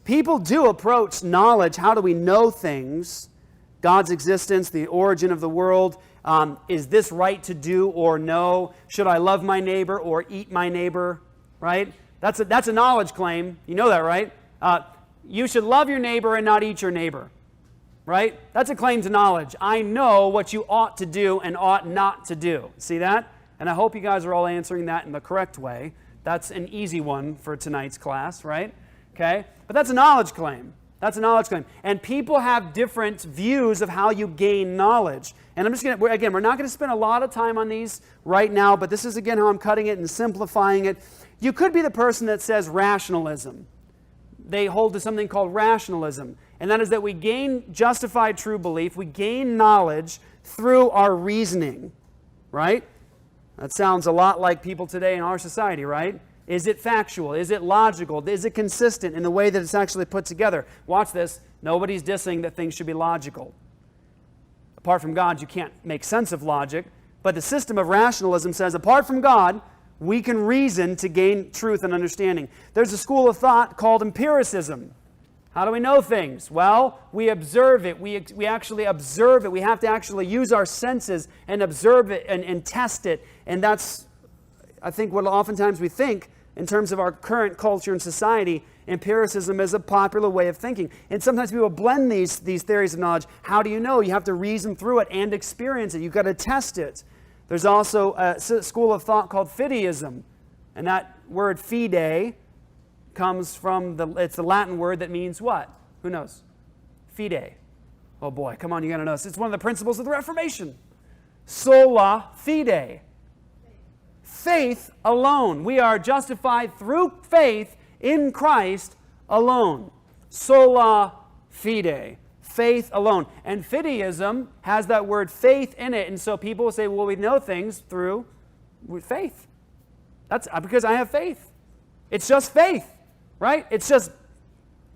People do approach knowledge. How do we know things? God's existence, the origin of the world. Is this right to do or no? Should I love my neighbor or eat my neighbor? Right? That's a knowledge claim. You know that, right? You should love your neighbor and not eat your neighbor. Right? That's a claim to knowledge. I know what you ought to do and ought not to do. See that? And I hope you guys are all answering that in the correct way. That's an easy one for tonight's class, right? Okay? But that's a knowledge claim. That's a knowledge claim. And people have different views of how you gain knowledge. And I'm just going to, again, we're not going to spend a lot of time on these right now, but this is, again, how I'm cutting it and simplifying it. You could be the person that says rationalism. They hold to something called rationalism. And that is that we gain justified true belief, we gain knowledge through our reasoning, right? That sounds a lot like people today in our society, right? Is it factual? Is it logical? Is it consistent in the way that it's actually put together? Watch this. Nobody's dissing that things should be logical. Apart from God, you can't make sense of logic. But the system of rationalism says, apart from God, we can reason to gain truth and understanding. There's a school of thought called empiricism. How do we know things? Well, we observe it. We actually observe it. We have to actually use our senses and observe it and test it. And that's, I think, what oftentimes we think in terms of our current culture and society. Empiricism is a popular way of thinking. And sometimes people blend these theories of knowledge. How do you know? You have to reason through it and experience it. You've got to test it. There's also a school of thought called fideism. And that word fide comes from, it's the Latin word that means what? Who knows? Fide. Oh boy, come on, you got to know this. It's one of the principles of the Reformation. Sola fide. Faith alone. We are justified through faith in Christ alone. Sola fide. Faith alone. And fideism has that word faith in it. And so people will say, well, we know things through faith. That's because I have faith. It's just faith, right? It's just,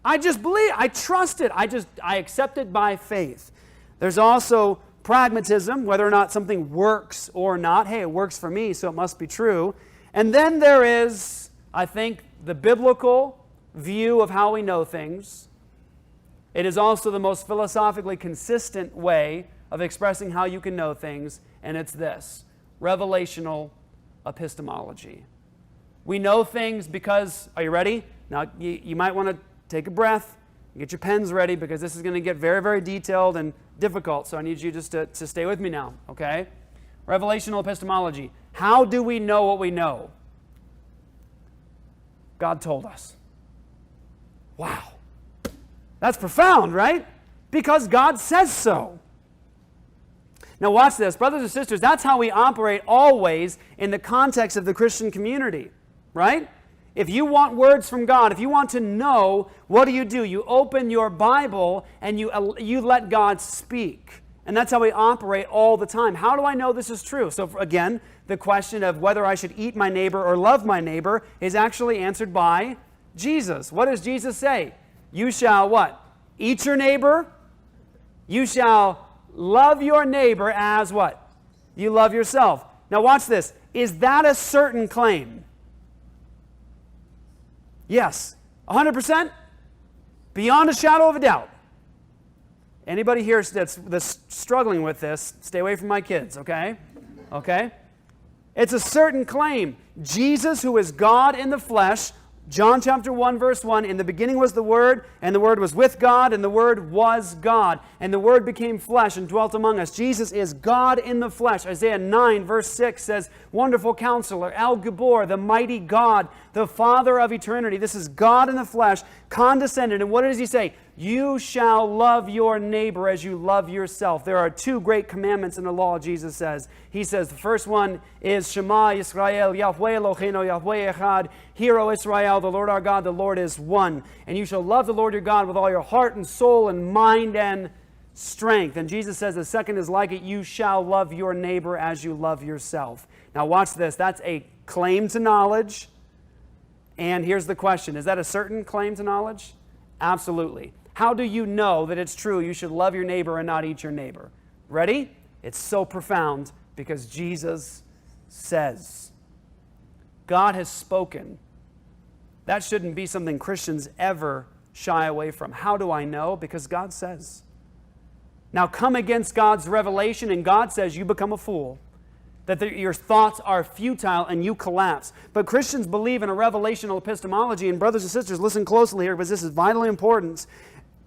I just believe, I trust it. I accept it by faith. There's also pragmatism, whether or not something works or not. Hey, it works for me, so it must be true. And then there is, I think, the biblical view of how we know things. It is also the most philosophically consistent way of expressing how you can know things, and it's this: revelational epistemology. We know things because, are you ready? Now, you might want to take a breath, get your pens ready, because this is going to get very, very detailed and difficult, so I need you just to stay with me now, okay? Revelational epistemology. How do we know what we know? God told us. Wow. That's profound, right? Because God says so. Now watch this. Brothers and sisters, that's how we operate always in the context of the Christian community, right? If you want words from God, if you want to know, what do? You open your Bible and you let God speak. And that's how we operate all the time. How do I know this is true? So again, the question of whether I should eat my neighbor or love my neighbor is actually answered by Jesus. What does Jesus say? You shall what? Eat your neighbor. You shall love your neighbor as what? You love yourself. Now watch this. Is that a certain claim? Yes. 100%? Beyond a shadow of a doubt. Anybody here that's struggling with this, stay away from my kids, okay? Okay? It's a certain claim. Jesus, who is God in the flesh, John chapter 1, verse 1, in the beginning was the Word, and the Word was with God, and the Word was God. And the Word became flesh and dwelt among us. Jesus is God in the flesh. Isaiah 9, verse 6 says, Wonderful Counselor, El Gibor, the mighty God, the Father of eternity. This is God in the flesh, condescended. And what does He say? You shall love your neighbor as you love yourself. There are two great commandments in the law, Jesus says. He says the first one is Shema Yisrael, Yahweh Eloheinu, Yahweh Echad. Hear, O Israel, the Lord our God, the Lord is one. And you shall love the Lord your God with all your heart and soul and mind and strength. And Jesus says the second is like it, you shall love your neighbor as you love yourself. Now watch this. That's a claim to knowledge. And here's the question. Is that a certain claim to knowledge? Absolutely. How do you know that it's true you should love your neighbor and not eat your neighbor? Ready? It's so profound because Jesus says. God has spoken. That shouldn't be something Christians ever shy away from. How do I know? Because God says. Now come against God's revelation, and God says you become a fool, that your thoughts are futile and you collapse. But Christians believe in a revelational epistemology, and brothers and sisters, listen closely here, because this is vitally important.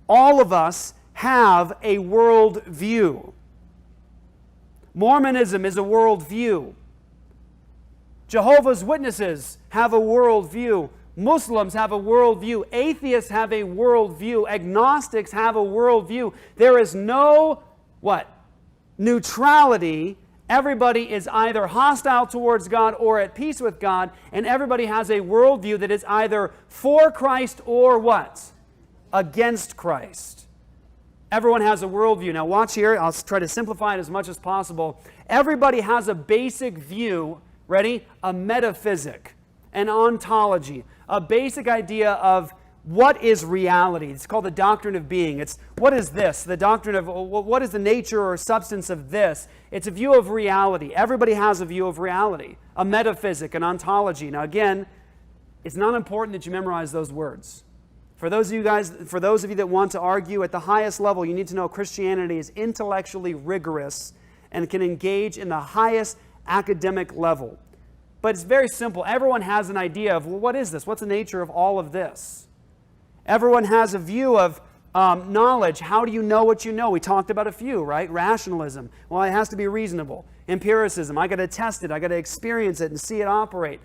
All of us have a worldview. Mormonism is a worldview. Jehovah's Witnesses have a worldview. Muslims have a worldview. Atheists have a worldview. Agnostics have a worldview. There is no, neutrality. Everybody is either hostile towards God or at peace with God, and everybody has a worldview that is either for Christ or what? Against Christ. Everyone has a worldview. Now watch here. I'll try to simplify it as much as possible. Everybody has a basic view, ready? A metaphysic, an ontology, a basic idea of what is reality. It's called the doctrine of being. It's what is this? The doctrine of what is the nature or substance of this? It's a view of reality. Everybody has a view of reality, a metaphysic, an ontology. Now again, it's not important that you memorize those words. For those of you that want to argue at the highest level, you need to know Christianity is intellectually rigorous and can engage in the highest academic level. But it's very simple. Everyone has an idea of, well, what is this? What's the nature of all of this? Everyone has a view of knowledge. How do you know what you know? We talked about a few, right? Rationalism. Well, it has to be reasonable. Empiricism. I got to test it. I got to experience it and see it operate.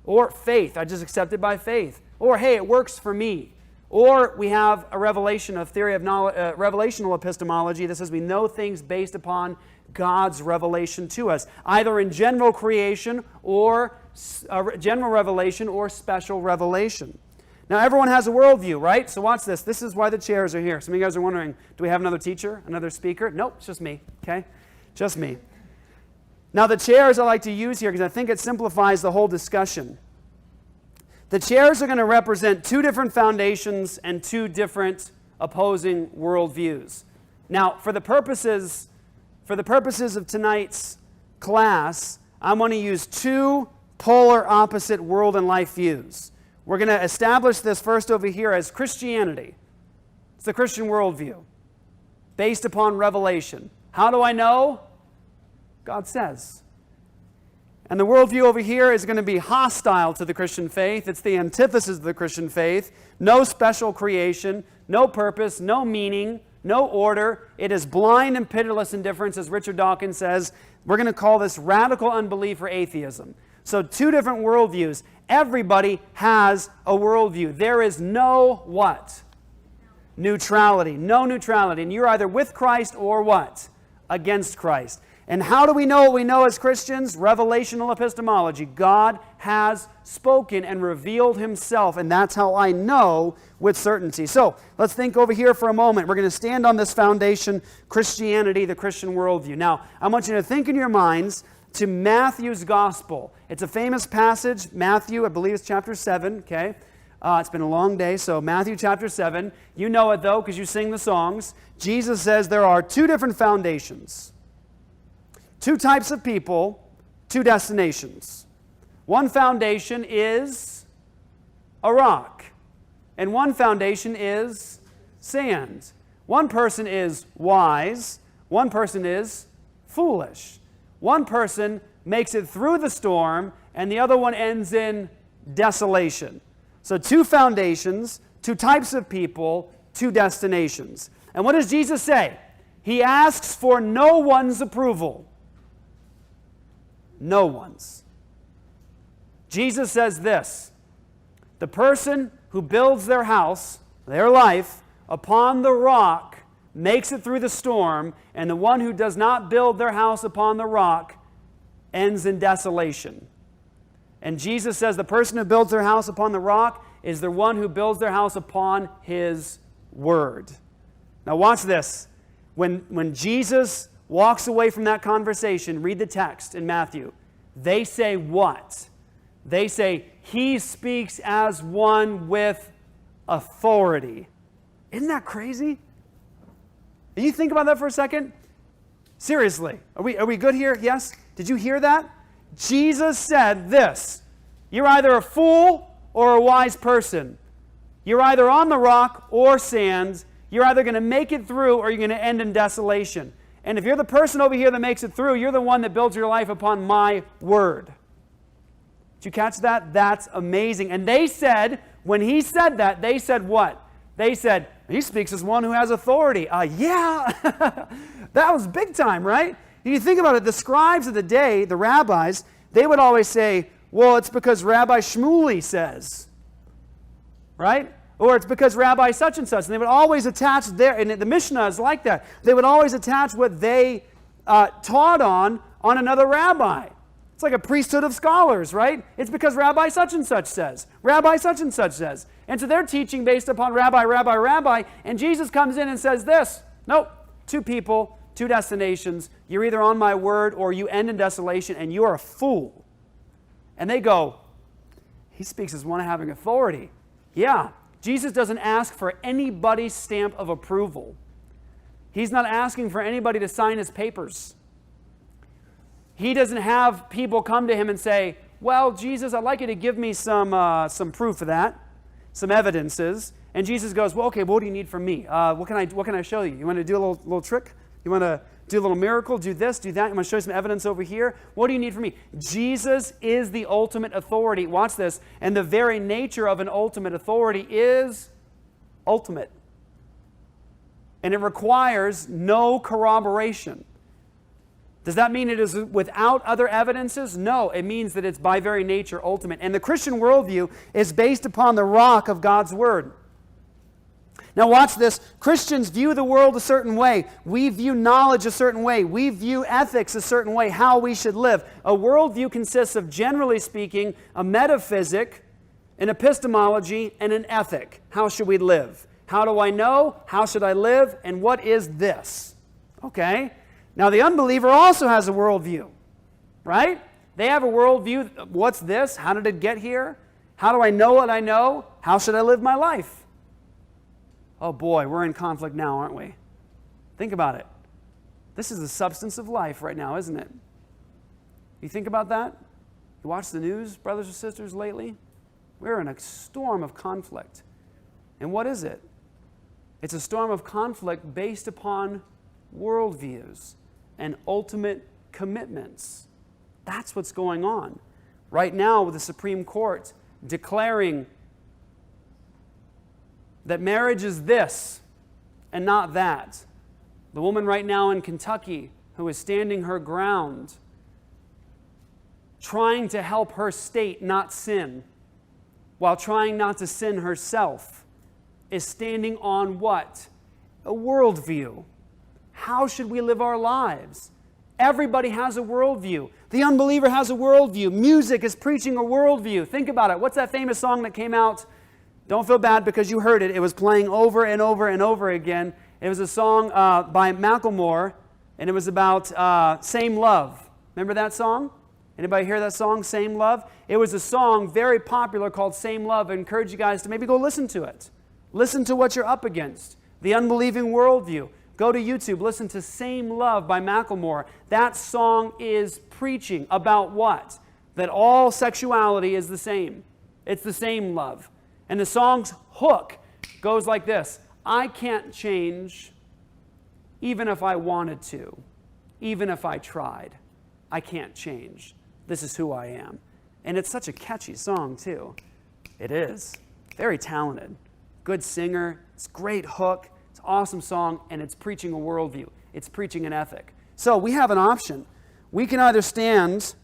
Or faith. I just accept it by faith. Or, hey, it works for me. Or we have a revelation, a theory of revelational epistemology that says we know things based upon God's revelation to us, either in general creation or general revelation or special revelation. Now, everyone has a worldview, right? So watch this. This is why the chairs are here. Some of you guys are wondering, do we have another teacher, another speaker? Nope, it's just me, okay? Just me. Now, the chairs I like to use here because I think it simplifies the whole discussion. The chairs are going to represent two different foundations and two different opposing worldviews. Now, for the purposes of tonight's class, I'm going to use two polar opposite world and life views. We're going to establish this first over here as Christianity. It's the Christian worldview, based upon revelation. How do I know? God says. And the worldview over here is going to be hostile to the Christian faith. It's the antithesis of the Christian faith. No special creation, no purpose, no meaning, no order. It is blind and pitiless indifference, as Richard Dawkins says. We're going to call this radical unbelief or atheism. So two different worldviews. Everybody has a worldview. There is no what? Neutrality. No neutrality. And you're either with Christ or what? Against Christ. And how do we know what we know as Christians? Revelational epistemology. God has spoken and revealed himself, and that's how I know with certainty. So let's think over here for a moment. We're going to stand on this foundation, Christianity, the Christian worldview. Now, I want you to think in your minds to Matthew's gospel. It's a famous passage, Matthew, I believe it's chapter 7, okay? It's been a long day, so Matthew chapter 7. You know it, though, because you sing the songs. Jesus says there are two different foundations. Two types of people, two destinations. One foundation is a rock, and one foundation is sand. One person is wise, one person is foolish. One person makes it through the storm, and the other one ends in desolation. So two foundations, two types of people, two destinations. And what does Jesus say? He asks for no one's approval. No one's. Jesus says this: the person who builds their house, their life, upon the rock makes it through the storm, and the one who does not build their house upon the rock ends in desolation. And Jesus says the person who builds their house upon the rock is the one who builds their house upon his word. Now watch this. When Jesus walks away from that conversation, read the text in Matthew. They say what? They say, he speaks as one with authority. Isn't that crazy? Did you think about that for a second? Seriously, are we good here? Yes? Did you hear that? Jesus said this: you're either a fool or a wise person. You're either on the rock or sand. You're either going to make it through or you're going to end in desolation. And if you're the person over here that makes it through, you're the one that builds your life upon my word. Did you catch that? That's amazing. And they said, when he said that, they said what? They said, he speaks as one who has authority. Yeah, that was big time, right? You think about it, the scribes of the day, the rabbis, they would always say, well, it's because Rabbi Shmuley says, right? Or it's because Rabbi such and such. And they would always attach their, and the Mishnah is like that, they would always attach what they taught on another rabbi. It's like a priesthood of scholars, right? It's because Rabbi such and such says. Rabbi such and such says. And so they're teaching based upon rabbi, and Jesus comes in and says this. Nope, 2 people, 2 destinations. You're either on my word or you end in desolation, and you are a fool. And they go, he speaks as one having authority. Yeah, Jesus doesn't ask for anybody's stamp of approval. He's not asking for anybody to sign his papers. He doesn't have people come to him and say, well, Jesus, I'd like you to give me some proof of that, some evidences. And Jesus goes, well, okay, what do you need from me? What can I show you? You want to do a little trick? You want to do a little miracle? Do this, do that? You want to show you some evidence over here? What do you need from me? Jesus is the ultimate authority. Watch this. And the very nature of an ultimate authority is ultimate. And it requires no corroboration. Does that mean it is without other evidences? No, it means that it's by very nature ultimate. And the Christian worldview is based upon the rock of God's Word. Now watch this. Christians view the world a certain way. We view knowledge a certain way. We view ethics a certain way, how we should live. A worldview consists of, generally speaking, a metaphysic, an epistemology, and an ethic. How should we live? How do I know? How should I live? And what is this? Okay? Now, the unbeliever also has a worldview, right? They have a worldview. What's this? How did it get here? How do I know what I know? How should I live my life? Oh boy, we're in conflict now, aren't we? Think about it. This is the substance of life right now, isn't it? You think about that? You watch the news, brothers and sisters, lately? We're in a storm of conflict. And what is it? It's a storm of conflict based upon worldviews and ultimate commitments. That's what's going on. Right now with the Supreme Court declaring that marriage is this and not that. The woman right now in Kentucky who is standing her ground, trying to help her state not sin, while trying not to sin herself, is standing on what? A worldview. How should we live our lives? Everybody has a worldview. The unbeliever has a worldview. Music is preaching a worldview. Think about it. What's that famous song that came out? Don't feel bad because you heard it. It was playing over and over and over again. It was a song by Macklemore, and it was about same love. Remember that song? Anybody hear that song, Same Love? It was a song very popular called Same Love. I encourage you guys to maybe go listen to it. Listen to what you're up against. The unbelieving worldview. Go to YouTube, listen to Same Love by Macklemore. That song is preaching about what? That all sexuality is the same. It's the same love. And the song's hook goes like this. I can't change even if I wanted to, even if I tried. I can't change. This is who I am. And it's such a catchy song, too. It is. Very talented. Good singer. It's great hook. Awesome song, and it's preaching a worldview. It's preaching an ethic. So we have an option. We can either stand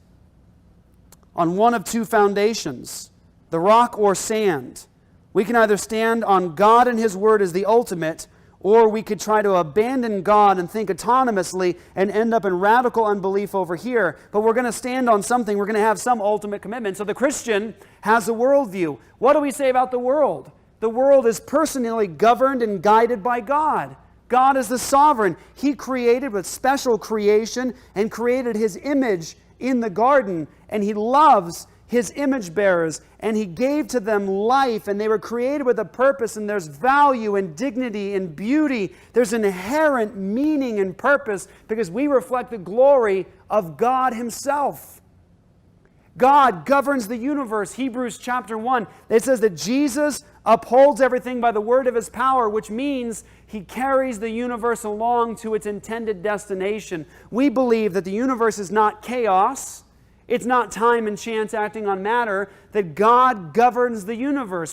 on one of 2 foundations, the rock or sand. We can either stand on God and His Word as the ultimate, or we could try to abandon God and think autonomously and end up in radical unbelief over here. But we're going to stand on something. We're going to have some ultimate commitment. So the Christian has a worldview. What do we say about the world? The world is personally governed and guided by God. God is the sovereign. He created with special creation and created His image in the garden. And He loves His image bearers. And He gave to them life. And they were created with a purpose. And there's value and dignity and beauty. There's inherent meaning and purpose because we reflect the glory of God Himself. God governs the universe. Hebrews chapter 1, it says that Jesus upholds everything by the word of his power, which means he carries the universe along to its intended destination. We believe that the universe is not chaos. It's not time and chance acting on matter, that God governs the universe.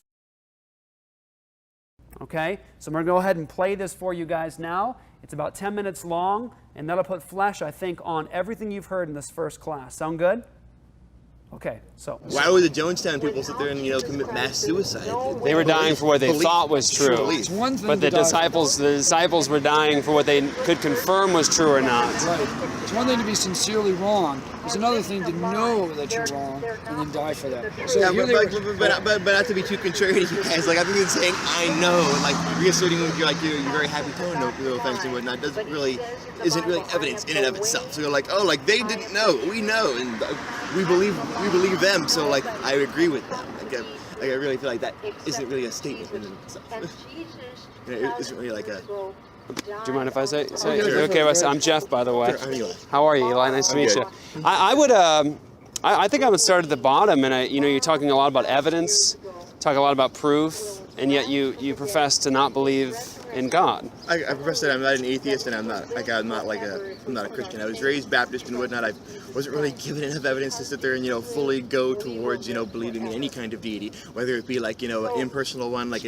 Okay, so I'm going to go ahead and play this for you guys now. It's about 10 minutes long, and that'll put flesh, I think, on everything you've heard in this first class. Sound good? Okay, so why would the Jonestown people sit there and commit mass suicide? They were dying for what they thought was true, but the disciples were dying for what they could confirm was true or not. Right. It's one thing to be sincerely wrong. It's another thing to know that you're wrong and then die for that. So yeah, but not to be too contrary to you guys. Like I've been saying, I know, and like reasserting with your very happy tone, no offense and whatnot, isn't really evidence in and of itself. So you're like, oh, like they didn't know, we know, and we believe them. So like I agree with them. Like I really feel like that isn't really a statement in and of itself. It isn't really like a. Do you mind if I say okay, Wes, I'm Jeff, by the way. Sure, how are you, Eli? Nice to meet you. I think I would start at the bottom, and you're talking a lot about evidence, talk a lot about proof, and yet you profess to not believe in God. I profess that I'm not an atheist, and I'm not a Christian. I was raised Baptist and whatnot. I wasn't really given enough evidence to sit there and fully go towards believing in any kind of deity, whether it be like an impersonal one like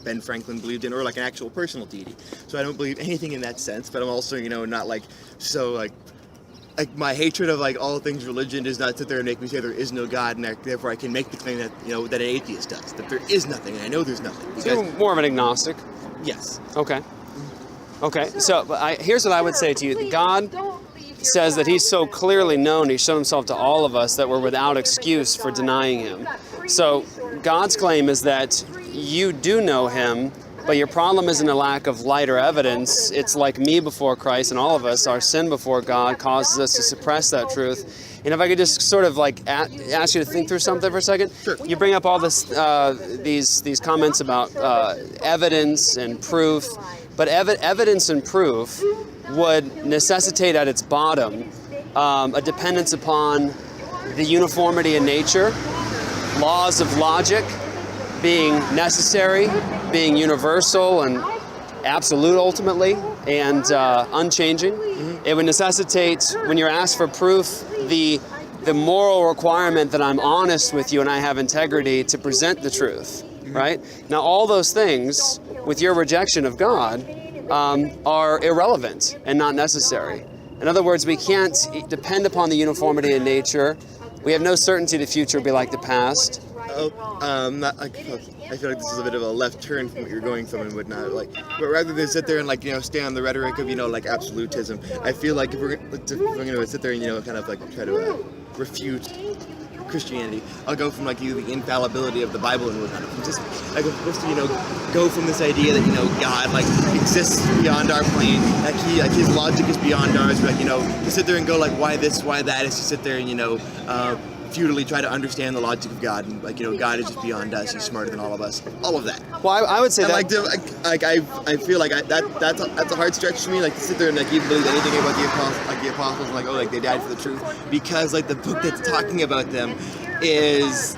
Ben Franklin believed in, or like an actual personal deity. So I don't believe anything in that sense. But I'm also not like my hatred of like all things religion does not sit there and make me say there is no God, and therefore I can make the claim that that an atheist does, that there is nothing, and I know there's nothing. So you're more of an agnostic. Yes. Okay. So here's what I would say to you. God says that he's so clearly known, he's shown himself to all of us, that we're without excuse for denying him. So God's claim is that you do know him, but your problem isn't a lack of light or evidence. It's like me before Christ and all of us, our sin before God causes us to suppress that truth. And if I could just sort of like ask you to think through something for a second. Sure. You bring up all this, these comments about evidence and proof, but evidence and proof would necessitate at its bottom a dependence upon the uniformity in nature, laws of logic being necessary, being universal and absolute ultimately, and unchanging. Mm-hmm. It would necessitate, when you're asked for proof, the moral requirement that I'm honest with you and I have integrity to present the truth, mm-hmm. right? Now all those things, with your rejection of God, are irrelevant and not necessary. In other words, we can't depend upon the uniformity in nature. We have no certainty the future will be like the past. I feel like this is a bit of a left turn from what you're going from and whatnot. But rather than sit there and stay on the rhetoric of absolutism, I feel like if we're going to sit there and kind of try to refute Christianity, I'll go from the infallibility of the Bible and whatnot. I'm just supposed to go from this idea that God exists beyond our plane, his logic is beyond ours. But to sit there and go why this, why that, is to sit there and futilely try to understand the logic of God, and God is just beyond us. He's smarter than all of us. All of that. Well, I would say that. I feel like that's a hard stretch for me. To sit there and even believe anything about the apostles, and they died for the truth, because the book that's talking about them is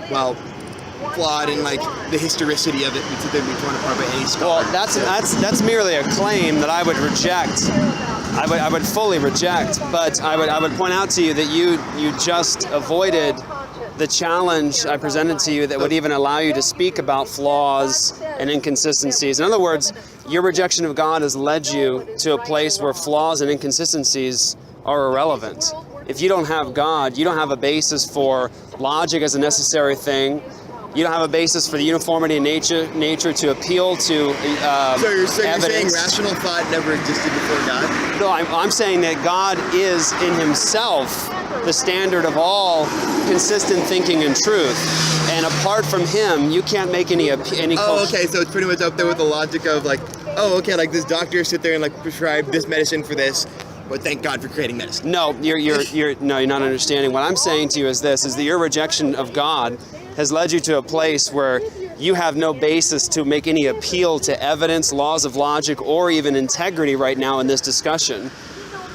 flawed, and the historicity of it would sit there and be torn apart by any scholar. Well, that's merely a claim that I would reject. I would fully reject, but I would point out to you that you just avoided the challenge I presented to you that would even allow you to speak about flaws and inconsistencies. In other words, your rejection of God has led you to a place where flaws and inconsistencies are irrelevant. If you don't have God, you don't have a basis for logic as a necessary thing. You don't have a basis for the uniformity in nature to appeal to So you're saying evidence. Rational thought never existed before God? No, I'm saying that God is in himself the standard of all consistent thinking and truth. And apart from him, you can't make any Oh, okay, so it's pretty much up there with the logic of this doctor sit there and prescribe this medicine for this. But thank God for creating medicine. No, you're not understanding. What I'm saying to you is this: is that your rejection of God has led you to a place where you have no basis to make any appeal to evidence, laws of logic, or even integrity right now in this discussion.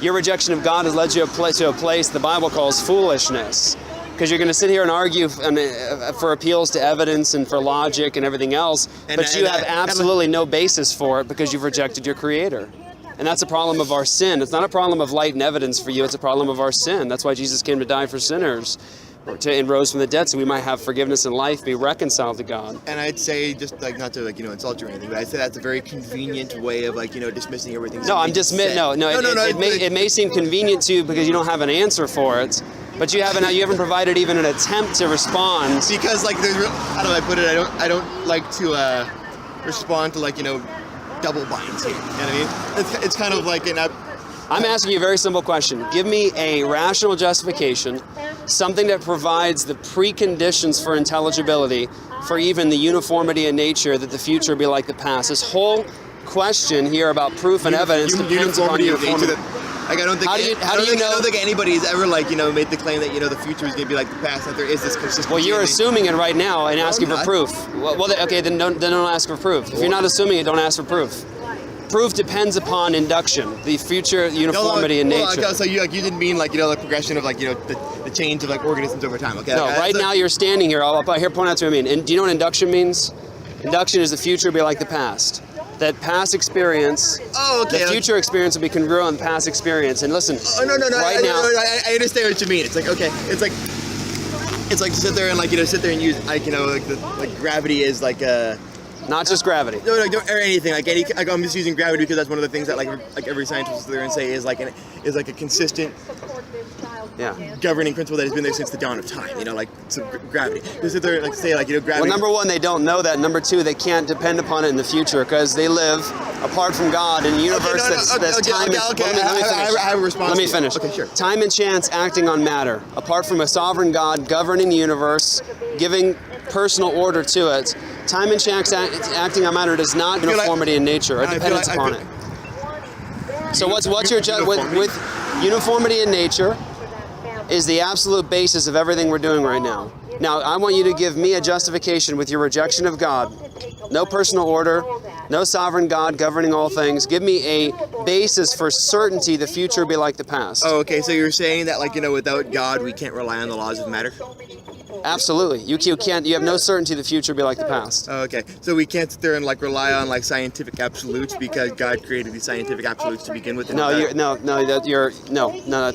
Your rejection of God has led you to a place the Bible calls foolishness. because you're going to sit here and argue for appeals to evidence and for logic and everything else, but you have absolutely no basis for it because you've rejected your Creator. And that's a problem of our sin. It's not a problem of light and evidence for you. It's a problem of our sin. That's why Jesus came to die for sinners and rose from the dead so we might have forgiveness in life, be reconciled to God. And I'd say, just like, not to insult you or anything, but I'd say that's a very convenient way of dismissing everything. No, I'm dismissing. No. It may seem convenient to you because you don't have an answer for it, but you haven't provided even an attempt to respond. Because how do I put it? I don't like to respond to double binds here. You know what I mean? It's kind of like I'm asking you a very simple question. Give me a rational justification, something that provides the preconditions for intelligibility, for even the uniformity in nature, that the future be like the past. This whole question here about proof and evidence depends upon uniformity. I don't think anybody's ever made the claim that the future is going to be like the past. That there is this consistency. Well, you're assuming it right now and asking for proof. Then don't ask for proof. If you're not assuming it, don't ask for proof. Proof depends upon induction, the future uniformity in nature. So you didn't mean the progression of the change of organisms over time. Okay. No, right now you're standing here. I'll point out to you what I mean. And do you know what induction means? Induction is the future be like the past. That past experience, the future experience will be congruent with the past experience. And listen, no. Right now, I understand what you mean. It's it's like sit there and sit there and use gravity is not just gravity. No, or anything. I'm just using gravity because that's one of the things that every scientist will sit there and say is a consistent governing principle that has been there since the dawn of time. Gravity. They sit there and say gravity. Well, number one, they don't know that. Number two, they can't depend upon it in the future because they live apart from God in a universe that's time. I have a response. Let me finish. Okay, sure. Time and chance acting on matter, apart from a sovereign God governing the universe, giving personal order to it. Time and chance acting on matter does not uniformity in nature or dependence upon it. So what's your with uniformity in nature is the absolute basis of everything we're doing right now. Now, I want you to give me a justification with your rejection of God. No personal order, no sovereign God governing all things. Give me a basis for certainty the future will be like the past. Oh, okay. So you're saying that without God, we can't rely on the laws of matter? Absolutely. You can't. You have no certainty the future will be like the past. Oh, okay. So we can't sit there and rely on scientific absolutes because God created these scientific absolutes to begin with. That's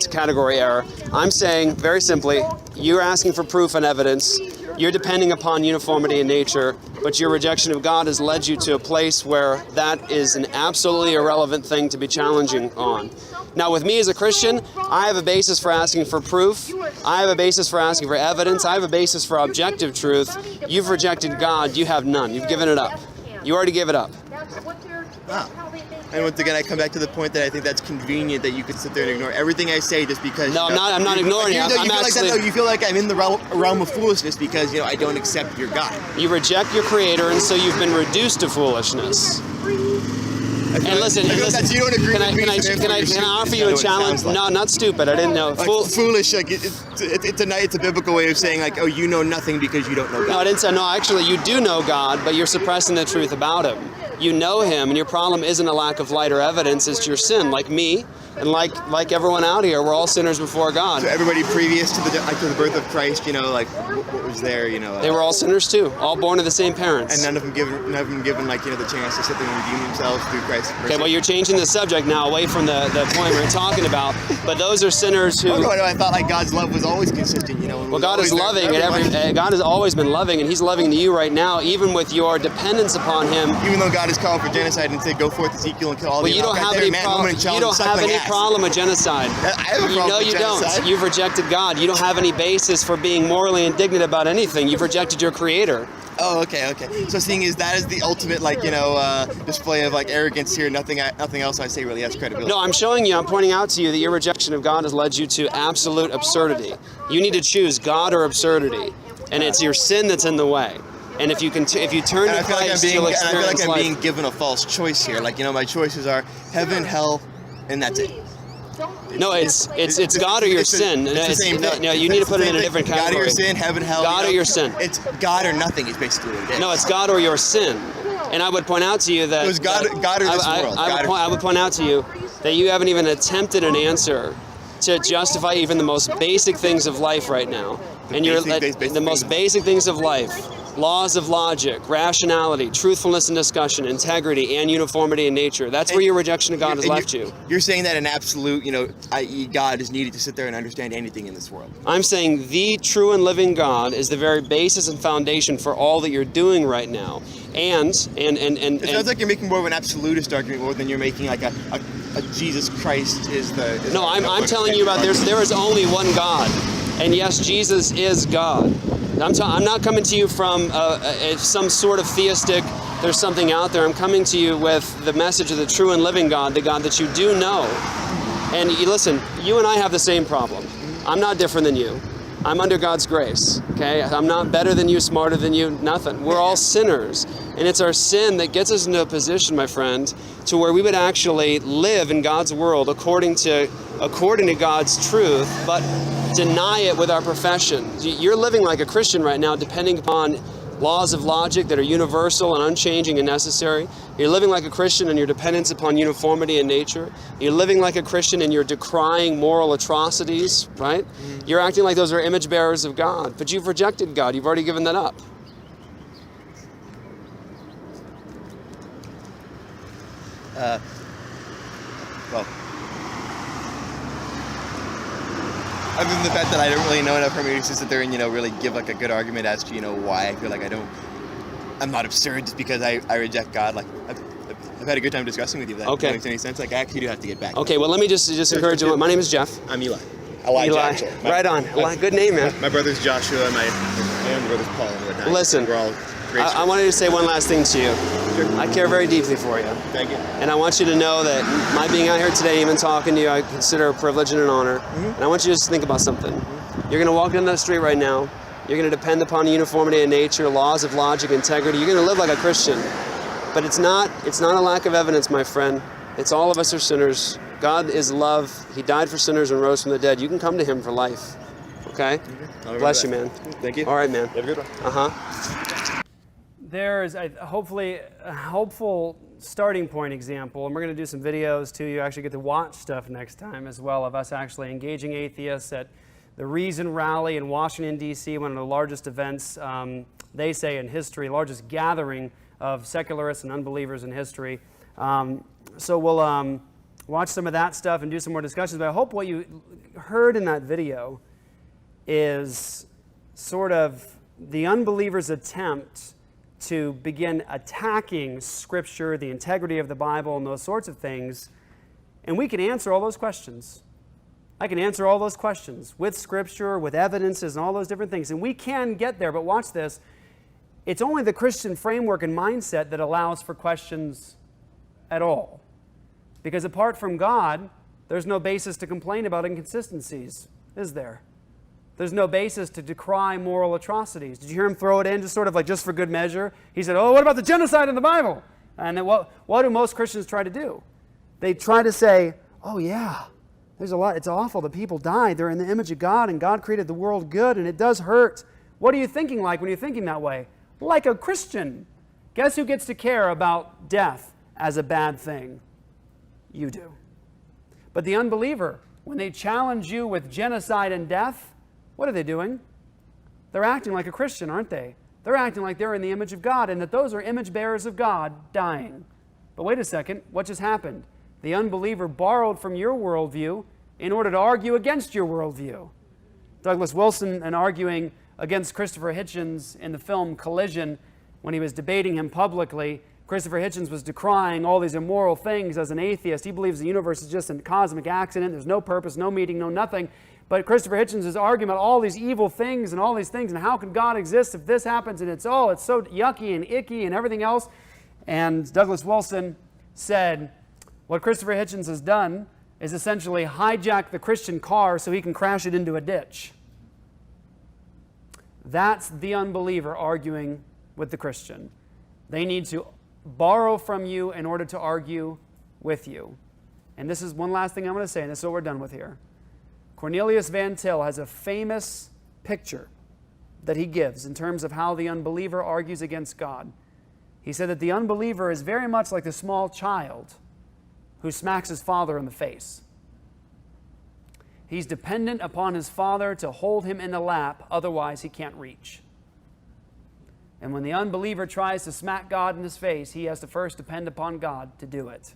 a category error. I'm saying very simply, you're asking for proof and evidence. You're depending upon uniformity in nature, but your rejection of God has led you to a place where that is an absolutely irrelevant thing to be challenging on. Now, with me as a Christian, I have a basis for asking for proof. I have a basis for asking for evidence. I have a basis for objective truth. You've rejected God. You have none. You've given it up. You already gave it up. And once again, I come back to the point that I think that's convenient that you could sit there and ignore everything I say just because. No, I'm not ignoring you. You feel like I'm in the realm of foolishness because I don't accept your God. You reject your Creator, and so you've been reduced to foolishness. And listen, you don't agree can I offer you a challenge? No, not stupid. I didn't know. Foolish, it's a biblical way of saying you know nothing because you don't know God. No, I didn't say no. Actually, you do know God, but you're suppressing the truth about Him. You know Him, and your problem isn't a lack of light or evidence. It's your sin, like me. And like everyone out here, we're all sinners before God. So everybody previous to the birth of Christ, what was there, They were all sinners too, all born of the same parents. And none of them given the chance to sit there and redeem themselves through Christ. Okay, well, you're changing the subject now away from the point we're talking about. But those are sinners who. I thought God's love was always consistent, Well, God is loving, God has always been loving, and He's loving to you right now, even with your dependence upon Him. Even though God has called for genocide and said, "Go forth, Ezekiel, and kill all the." You don't have any problem with genocide. I have a problem with genocide. You've rejected God. You don't have any basis for being morally indignant about anything. You've rejected your Creator. Oh, okay. So seeing as that is the ultimate, display of arrogance here, nothing else I say really has credibility. No, I'm pointing out to you that your rejection of God has led you to absolute absurdity. You need to choose God or absurdity, and it's your sin that's in the way. And if you turn to Christ, you'll experience life. I feel like I'm being given a false choice here. My choices are heaven, hell, and that's it. No, it's God or your sin. It's the same thing. No, you need to put it in a different category. God or your sin, heaven, hell. God or your sin. It's God or nothing is basically what it is. No, it's God or your sin. And I would point out to you that. It was God or this world. I would point out to you that you haven't even attempted an answer to justify even the most basic things of life right now. and the most basic things of life. Laws of logic, rationality, truthfulness in discussion, integrity, and uniformity in nature. That's where your rejection of God has left you. You're saying that an absolute, i.e. God is needed to sit there and understand anything in this world. I'm saying the true and living God is the very basis and foundation for all that you're doing right now. And it sounds like you're making more of an absolutist argument more than you're making like a Jesus Christ is the... No, I'm telling you about there is only one God. And yes, Jesus is God. I'm not coming to you from some sort of theistic, there's something out there. I'm coming to you with the message of the true and living God, the God that you do know. And listen, you and I have the same problem. I'm not different than you. I'm under God's grace, okay? I'm not better than you, smarter than you, nothing. We're all sinners. And it's our sin that gets us into a position, my friend, to where we would actually live in God's world according to God's truth, but deny it with our profession. You're living like a Christian right now, depending upon laws of logic that are universal and unchanging and necessary. You're living like a Christian in your dependence upon uniformity in nature. You're living like a Christian and you're decrying moral atrocities, right? You're acting like those are image bearers of God, but you've rejected God. You've already given that up. Well, other than the fact that I don't really know enough from you to sit there and, really give like a good argument as to, why I feel like I'm not absurd just because I reject God. Like, I've had a good time discussing with you. That makes any sense. Like, I actually do have to get back. Okay, well, let me just encourage you. My name is Jeff. I'm Eli. Eli. Right on. Good name, man. My brother's Joshua and my younger brother's Paul and whatnot. Listen, we're all great. I wanted to say one last thing to you. Sure. I care very deeply for you. Thank you. And I want you to know that my being out here today, even talking to you, I consider a privilege and an honor. And I want you to just think about something. You're going to walk down the street right now. You're going to depend upon uniformity in nature, laws of logic, integrity. You're going to live like a Christian. But it's not a lack of evidence, my friend. It's all of us are sinners. God is love. He died for sinners and rose from the dead. You can come to him for life. Okay? Bless you, man. Thank you. All right, man. Have a good one. There's hopefully a helpful starting point example, and we're going to do some videos too. You actually get to watch stuff next time as well of us actually engaging atheists at the Reason Rally in Washington, D.C., one of the largest events, they say, in history, largest gathering of secularists and unbelievers in history. So we'll watch some of that stuff and do some more discussions, but I hope what you heard in that video is sort of the unbeliever's attempt to begin attacking Scripture, the integrity of the Bible, and those sorts of things. And we can answer all those questions. I can answer all those questions with Scripture, with evidences, and all those different things. And we can get there, but watch this. It's only the Christian framework and mindset that allows for questions at all. Because apart from God, there's no basis to complain about inconsistencies, is there? There's no basis to decry moral atrocities. Did you hear him throw it in just sort of like just for good measure? He said, oh, what about the genocide in the Bible? And then what do most Christians try to do? They try to say, oh yeah, there's a lot, it's awful, the people died, they're in the image of God, and God created the world good, and it does hurt. What are you thinking like when you're thinking that way? Like a Christian. Guess who gets to care about death as a bad thing? You do. But the unbeliever, when they challenge you with genocide and death, what are they doing? They're acting like a Christian, aren't they? They're acting like they're in the image of God and that those are image bearers of God dying. But wait a second, what just happened? The unbeliever borrowed from your worldview in order to argue against your worldview. Douglas Wilson, in arguing against Christopher Hitchens in the film Collision, when he was debating him publicly, Christopher Hitchens was decrying all these immoral things as an atheist. He believes the universe is just a cosmic accident. There's no purpose, no meaning, no nothing. But Christopher Hitchens is arguing about all these evil things and all these things, and how can God exist if this happens, and it's so yucky and icky and everything else. And Douglas Wilson said, what Christopher Hitchens has done is essentially hijack the Christian car so he can crash it into a ditch. That's the unbeliever arguing with the Christian. They need to borrow from you in order to argue with you. And this is one last thing I'm going to say, and this is what we're done with here. Cornelius Van Til has a famous picture that he gives in terms of how the unbeliever argues against God. He said that the unbeliever is very much like the small child who smacks his father in the face. He's dependent upon his Father to hold him in the lap, otherwise he can't reach. And when the unbeliever tries to smack God in his face, he has to first depend upon God to do it.